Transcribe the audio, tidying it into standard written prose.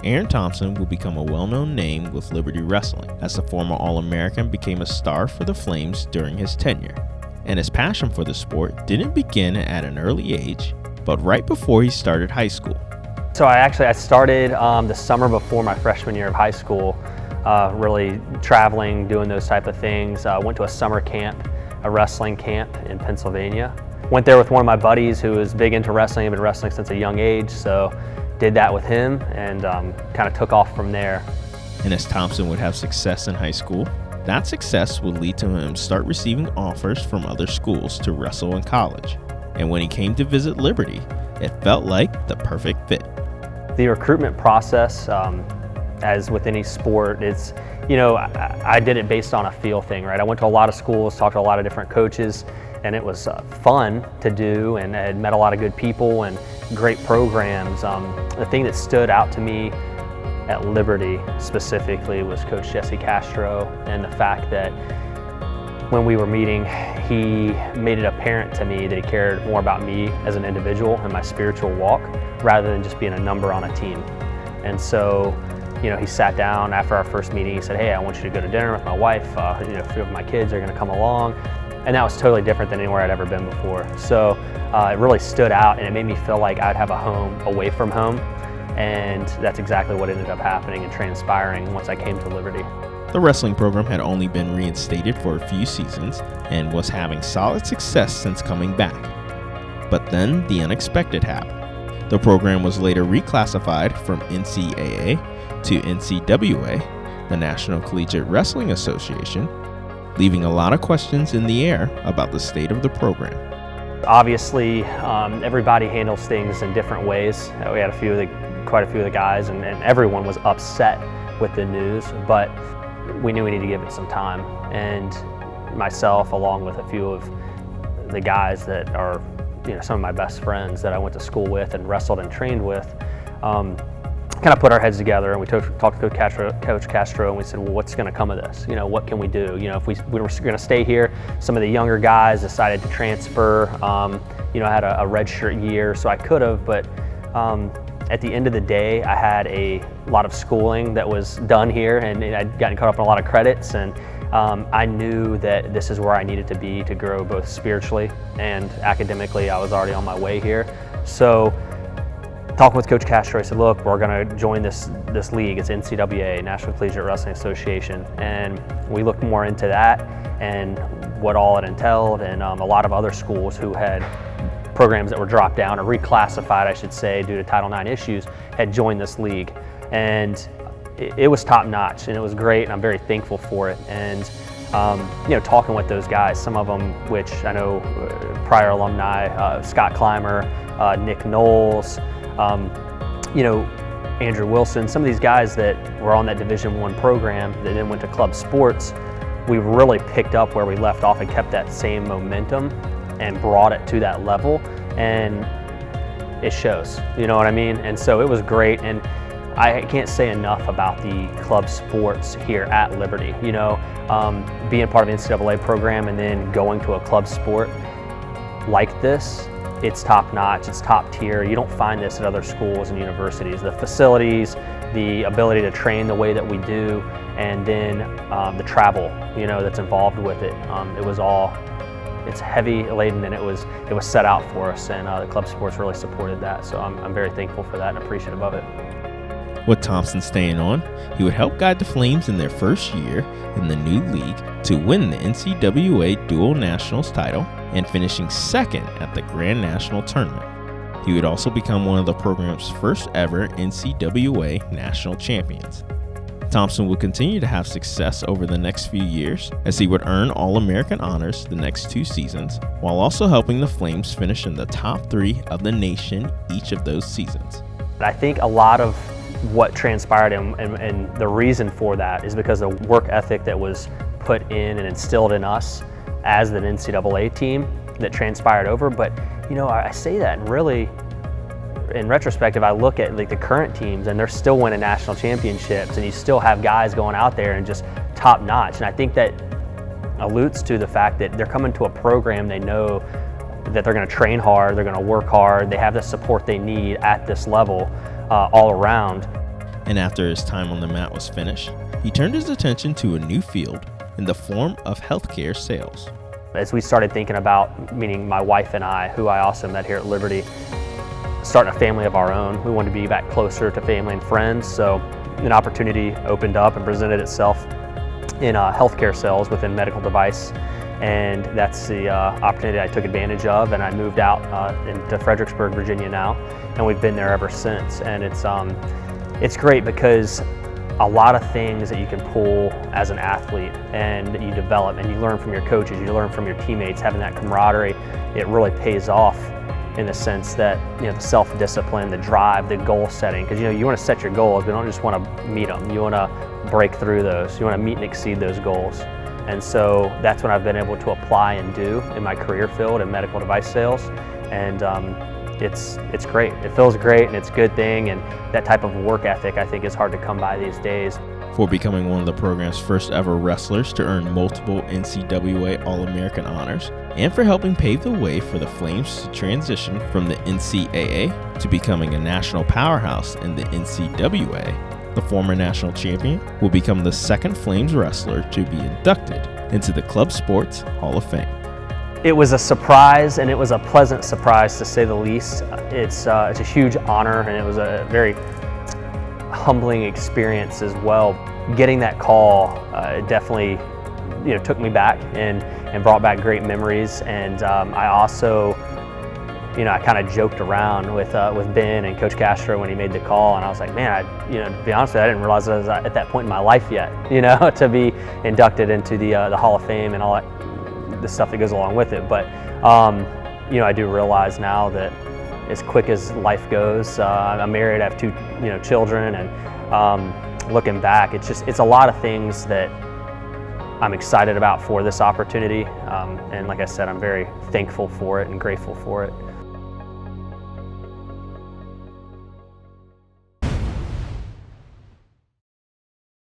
Aaron Thompson would become a well-known name with Liberty Wrestling, as the former All-American became a star for the Flames during his tenure. And his passion for the sport didn't begin at an early age, but right before he started high school. So I started the summer before my freshman year of high school, really traveling, doing those type of things. Went to a summer camp, a wrestling camp in Pennsylvania. Went there with one of my buddies who was big into wrestling. I've been wrestling since a young age, so did that with him and kind of took off from there. And as Thompson would have success in high school, that success would lead to him start receiving offers from other schools to wrestle in college. And when he came to visit Liberty, it felt like the perfect fit. The recruitment process, as with any sport, it's, I did it based on a feel thing, right? I went to a lot of schools, talked to a lot of different coaches, and it was fun to do, and I had met a lot of good people and great programs. The thing that stood out to me at Liberty specifically was Coach Jesse Castro, and the fact that when we were meeting, he made it apparent to me that he cared more about me as an individual and my spiritual walk rather than just being a number on a team. And so, he sat down after our first meeting. He said, "Hey, I want you to go to dinner with my wife. A few of my kids are going to come along." And that was totally different than anywhere I'd ever been before. So it really stood out, and it made me feel like I'd have a home away from home. And that's exactly what ended up happening and transpiring once I came to Liberty. The wrestling program had only been reinstated for a few seasons and was having solid success since coming back. But then the unexpected happened. The program was later reclassified from NCAA to NCWA, the National Collegiate Wrestling Association, leaving a lot of questions in the air about the state of the program. Obviously, everybody handles things in different ways. We had quite a few of the guys, and everyone was upset with the news, but we knew we needed to give it some time. And myself, along with a few of the guys that are, some of my best friends that I went to school with and wrestled and trained with, kind of put our heads together, and we talked to Coach Castro, and we said, well, what's going to come of this? What can we do? If we were going to stay here, some of the younger guys decided to transfer. I had a redshirt year, so I could have, but at the end of the day, I had a lot of schooling that was done here, and I'd gotten caught up in a lot of credits, and I knew that this is where I needed to be to grow both spiritually and academically. I was already on my way here. So talking with Coach Castro, I said, look, we're going to join this league. It's NCAA, National Collegiate Wrestling Association. And we looked more into that and what all it entailed, and a lot of other schools who had programs that were dropped down or reclassified, I should say, due to Title IX issues, had joined this league. And it was top notch, and it was great, and I'm very thankful for it. And talking with those guys, some of them which I know prior alumni, Scott Clymer, Nick Knowles, Andrew Wilson, some of these guys that were on that Division I program that then went to club sports, we really picked up where we left off and kept that same momentum and brought it to that level, and it shows, you know what I mean? And so it was great, and I can't say enough about the club sports here at Liberty. Being part of the NCAA program and then going to a club sport like this, it's top notch, it's top tier. You don't find this at other schools and universities. The facilities, the ability to train the way that we do, and then the travel, that's involved with it. It's heavy laden, and it was set out for us, and the club sports really supported that. So I'm very thankful for that and appreciative of it. With Thompson staying on, he would help guide the Flames in their first year in the new league to win the NCAA Dual Nationals title and finishing second at the Grand National Tournament. He would also become one of the program's first ever NCAA National Champions. Thompson would continue to have success over the next few years as he would earn All-American honors the next 2 seasons, while also helping the Flames finish in the top 3 of the nation each of those seasons. I think a lot of what transpired and the reason for that is because the work ethic that was put in and instilled in us as the NCAA team that transpired over. But I say that, and really in retrospective, I look at the current teams, and they're still winning national championships, and you still have guys going out there and just top notch. And I think that alludes to the fact that they're coming to a program they know that they're going to train hard, they're going to work hard, they have the support they need at this level all around. And after his time on the mat was finished, he turned his attention to a new field in the form of healthcare sales. As we started thinking about, meaning my wife and I, who I also met here at Liberty, starting a family of our own, we wanted to be back closer to family and friends, so an opportunity opened up and presented itself in healthcare sales within medical device, and that's the opportunity I took advantage of, and I moved out into Fredericksburg, Virginia now, and we've been there ever since. And it's great because a lot of things that you can pull as an athlete and you develop and you learn from your coaches, you learn from your teammates, having that camaraderie, it really pays off in the sense that, the self-discipline, the drive, the goal setting, because you want to set your goals, but you don't just want to meet them, you want to break through those, you want to meet and exceed those goals. And so that's what I've been able to apply and do in my career field in medical device sales, and it's great. It feels great, and it's a good thing, and that type of work ethic I think is hard to come by these days. For becoming one of the program's first ever wrestlers to earn multiple NCAA All-American honors, and for helping pave the way for the Flames to transition from the NCAA to becoming a national powerhouse in the NCAA, the former national champion will become the second Flames wrestler to be inducted into the Club Sports Hall of Fame. It was a surprise, and it was a pleasant surprise to say the least. It's a huge honor, and it was a very humbling experience as well. Getting that call definitely took me back and brought back great memories. And I also, I kind of joked around with Ben and Coach Castro when he made the call, and I was like, man, to be honest with you, I didn't realize I was at that point in my life yet, to be inducted into the Hall of Fame and all that, the stuff that goes along with it. But I do realize now that as quick as life goes, I'm married, I have two children, and looking back, it's a lot of things that I'm excited about for this opportunity, and like I said, I'm very thankful for it and grateful for it.